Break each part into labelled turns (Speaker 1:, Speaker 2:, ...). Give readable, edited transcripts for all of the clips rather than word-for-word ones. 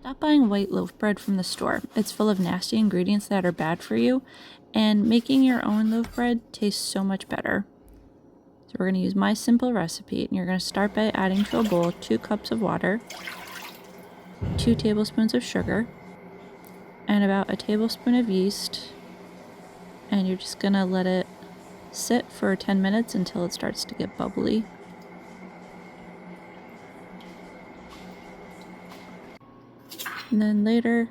Speaker 1: Stop buying white loaf bread from the store. It's full of nasty ingredients that are bad for you, and making your own loaf bread tastes so much better. So we're going to use my simple recipe, and you're going to start by adding to a bowl 2 cups of water, 2 tablespoons of sugar, and about a tablespoon of yeast, and you're just going to let it sit for 10 minutes until it starts to get bubbly. And then later,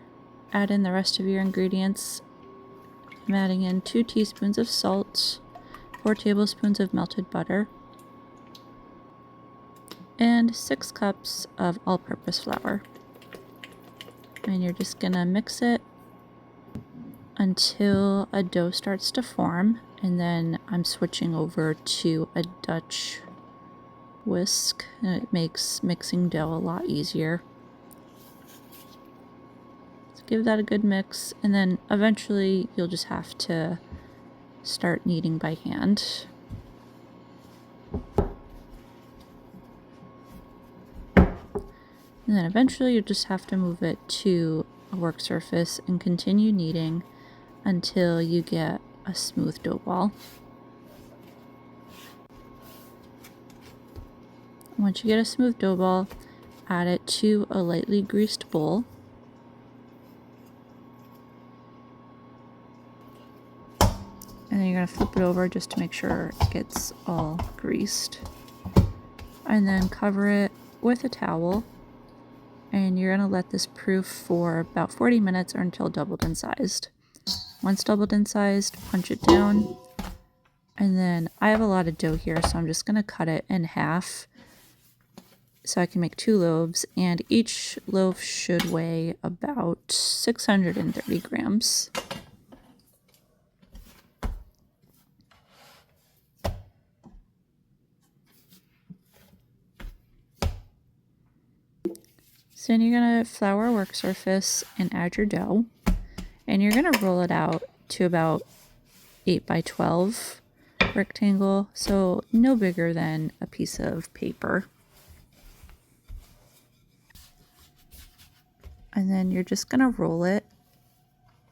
Speaker 1: add in the rest of your ingredients. I'm adding in 2 teaspoons of salt, 4 tablespoons of melted butter, and 6 cups of all-purpose flour. And you're just gonna mix it until a dough starts to form, and then I'm switching over to a Dutch whisk, and it makes mixing dough a lot easier. Give that a good mix, and then eventually you'll just have to start kneading by hand. And then eventually you'll just have to move it to a work surface and continue kneading until you get a smooth dough ball. Once you get a smooth dough ball, add it to a lightly greased bowl. And then you're going to flip it over just to make sure it gets all greased. And then cover it with a towel. And you're going to let this proof for about 40 minutes or until doubled in size. Once doubled in size, punch it down. And then I have a lot of dough here, so I'm just going to cut it in half so I can make 2 loaves. And each loaf should weigh about 630 grams. So then you're going to flour a work surface and add your dough. And you're going to roll it out to about 8 by 12 rectangle, so no bigger than a piece of paper. And then you're just going to roll it.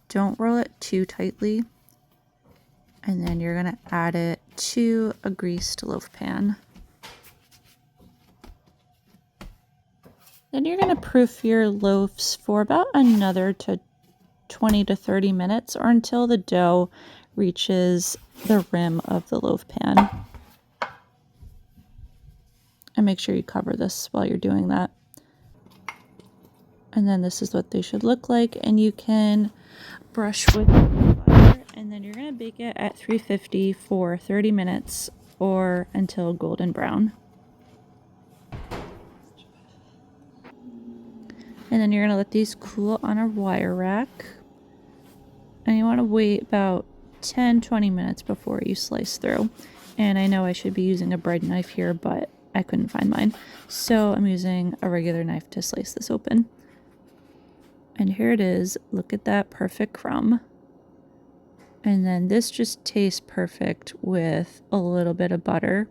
Speaker 1: Don't roll it too tightly. And then you're going to add it to a greased loaf pan. Then you're going to proof your loaves for about another 20 to 30 minutes or until the dough reaches the rim of the loaf pan. And make sure you cover this while you're doing that. And then this is what they should look like, and you can brush with butter, and then you're going to bake it at 350 for 30 minutes or until golden brown. And then you're going to let these cool on a wire rack. And you want to wait about 10-20 minutes before you slice through. And I know I should be using a bread knife here, but I couldn't find mine. So I'm using a regular knife to slice this open. And here it is. Look at that perfect crumb. And then this just tastes perfect with a little bit of butter.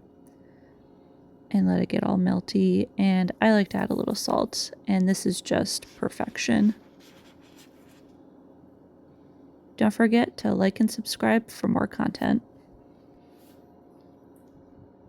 Speaker 1: And let it get all melty, and I like to add a little salt, and this is just perfection. Don't forget to like and subscribe for more content.